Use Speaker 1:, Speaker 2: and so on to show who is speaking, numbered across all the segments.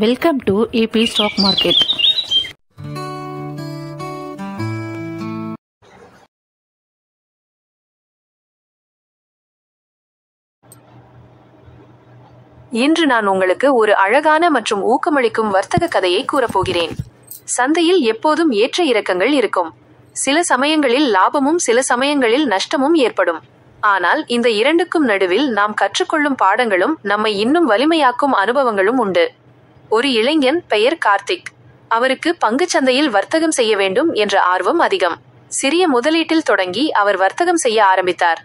Speaker 1: Welcome to AP Stock Market.
Speaker 2: இன்று நான் உங்களுக்கு ஒரு அழகான மற்றும் ஊக்கமளிக்கும் வர்த்தக கதையை கூறப்போகிறேன். சந்தையில் எப்போதும் ஏற்ற இறக்கங்கள் இருக்கும். சில சமயங்களில் லாபமும் சில சமயங்களில் நஷ்டமும் ஏற்படும். ஆனால் இந்த இரண்டுக்கும் நடுவில் நாம் கற்றுக்கொள்ளும் பாடங்களும் நம்மை இன்னும் வலிமையாக்கும் அனுபவங்களும் உண்டு. ஒரு இளைஞன் பெயர் கார்த்திக். அவருக்கு பங்குச்சந்தையில் வர்த்தகம் செய்ய வேண்டும் என்ற ஆர்வம் அதிகம். சிறிய முதலீட்டில் தொடங்கி அவர் வர்த்தகம் செய்ய ஆரம்பித்தார்.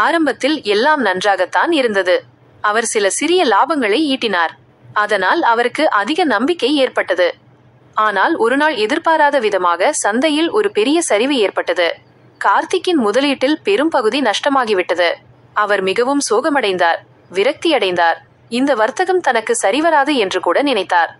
Speaker 2: ஆரம்பத்தில் எல்லாம் நன்றாகத்தான் இருந்தது. அவர் சில சிறிய லாபங்களை ஈட்டினார். அதனால் அவருக்கு அதிக நம்பிக்கை ஏற்பட்டது. ஆனால் ஒருநாள் எதிர்பாராத விதமாக சந்தையில் ஒரு பெரிய சரிவு ஏற்பட்டது. கார்த்திக்கின் முதலீட்டில் பெரும் பகுதி நஷ்டமாகிவிட்டது. அவர் மிகவும் சோகமடைந்தார், விரக்தியடைந்தார். இந்த வர்த்தகம் தனக்கு சரிவராது என்று கூட நினைத்தார்.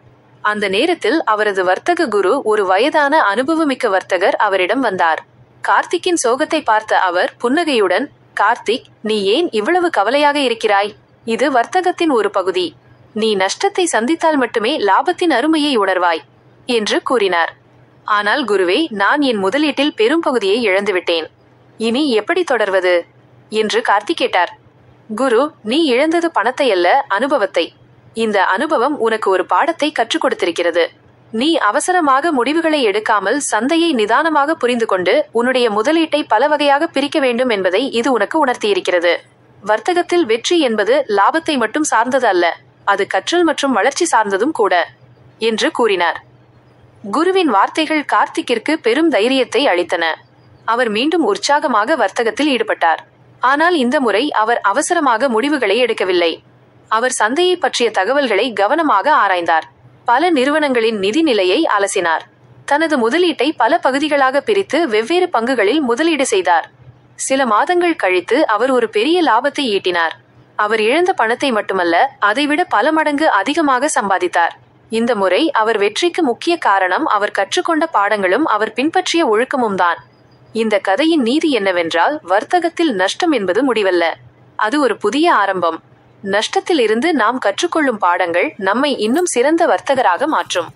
Speaker 2: அந்த நேரத்தில் அவரது வர்த்தக குரு, ஒரு வயதான அனுபவமிக்க வர்த்தகர், அவரிடம் வந்தார். கார்த்திக்கின் சோகத்தை பார்த்த அவர் புன்னகையுடன், "கார்த்திக், நீ ஏன் இவ்வளவு கவலையாக இருக்கிறாய்? இது வர்த்தகத்தின் ஒரு பகுதி. நீ நஷ்டத்தை சந்தித்தால் மட்டுமே லாபத்தின் அருமையை உணர்வாய்" என்று கூறினார். "ஆனால் குருவே, நான் என் முதலீட்டில் பெரும் பகுதியை இழந்துவிட்டேன். இனி எப்படி தொடர்வது?" என்று கார்த்திக் கேட்டார். "குரு, நீ இழந்தது பணத்தை அல்ல, அனுபவத்தை. இந்த அனுபவம் உனக்கு ஒரு பாடத்தை கற்றுக் கொடுத்திருக்கிறது. நீ அவசரமாக முடிவுகளை எடுக்காமல் சந்தையை நிதானமாக புரிந்து கொண்டு உன்னுடைய முதலீட்டை பல வகையாக பிரிக்க வேண்டும் என்பதை இது உனக்கு உணர்த்தியிருக்கிறது. வர்த்தகத்தில் வெற்றி என்பது லாபத்தை மட்டும் சார்ந்தது அல்ல, அது கற்றல் மற்றும் வளர்ச்சி சார்ந்ததும் கூட" என்று கூறினார். குருவின் வார்த்தைகள் கார்த்திக்கிற்கு பெரும் தைரியத்தை அளித்தன. அவர் மீண்டும் உற்சாகமாக வர்த்தகத்தில் ஈடுபட்டார். ஆனால் இந்த முறை அவர் அவசரமாக முடிவுகளை எடுக்கவில்லை. அவர் சந்தையை பற்றிய தகவல்களை கவனமாக ஆராய்ந்தார். பல நிறுவனங்களின் நிதி நிலையை அலசினார். தனது முதலீட்டை பல பகுதிகளாக பிரித்து வெவ்வேறு பங்குகளில் முதலீடு செய்தார். சில மாதங்கள் கழித்து அவர் ஒரு பெரிய லாபத்தை ஈட்டினார். அவர் இழந்த பணத்தை மட்டுமல்ல, அதைவிட பல மடங்கு அதிகமாக சம்பாதித்தார். இந்த முறை அவர் வெற்றிக்கு முக்கிய காரணம் அவர் கற்றுக்கொண்ட பாடங்களும் அவர் பின்பற்றிய ஒழுக்கமும் தான். இந்த கதையின் நீதி என்னவென்றால், வர்த்தகத்தில் நஷ்டம் என்பது முடிவல்ல, அது ஒரு புதிய ஆரம்பம். நஷ்டத்தில் இருந்து நாம் கற்றுக்கொள்ளும் பாடங்கள் நம்மை இன்னும் சிறந்த வர்த்தகராக மாற்றும்.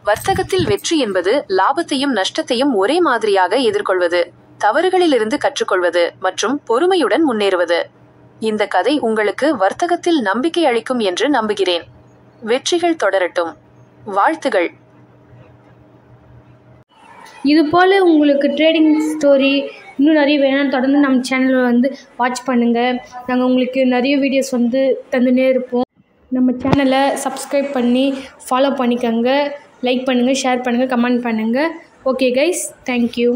Speaker 2: வர்த்தகத்தில் வெற்றி என்பது லாபத்தையும் நஷ்டத்தையும் ஒரே மாதிரியாக எதிர்கொள்வது, தவறுகளிலிருந்து கற்றுக்கொள்வது மற்றும் பொறுமையுடன் முன்னேறுவது. இந்த கதை உங்களுக்கு வர்த்தகத்தில் நம்பிக்கை அளிக்கும் என்று நம்புகிறேன். வெற்றிகள் தொடரட்டும். வாழ்த்துகள்.
Speaker 3: இது போல் உங்களுக்கு ட்ரேடிங் ஸ்டோரி இன்னும் நிறைய வேணும், தொடர்ந்து நம்ம சேனலில் வாட்ச் பண்ணுங்கள். நாங்கள் உங்களுக்கு நிறைய வீடியோஸ் தந்துனே இருப்போம். நம்ம சேனலை சப்ஸ்கிரைப் பண்ணி ஃபாலோ பண்ணிக்கோங்க. லைக் பண்ணுங்கள், ஷேர் பண்ணுங்கள், கமெண்ட் பண்ணுங்கள். Okay guys, thank you.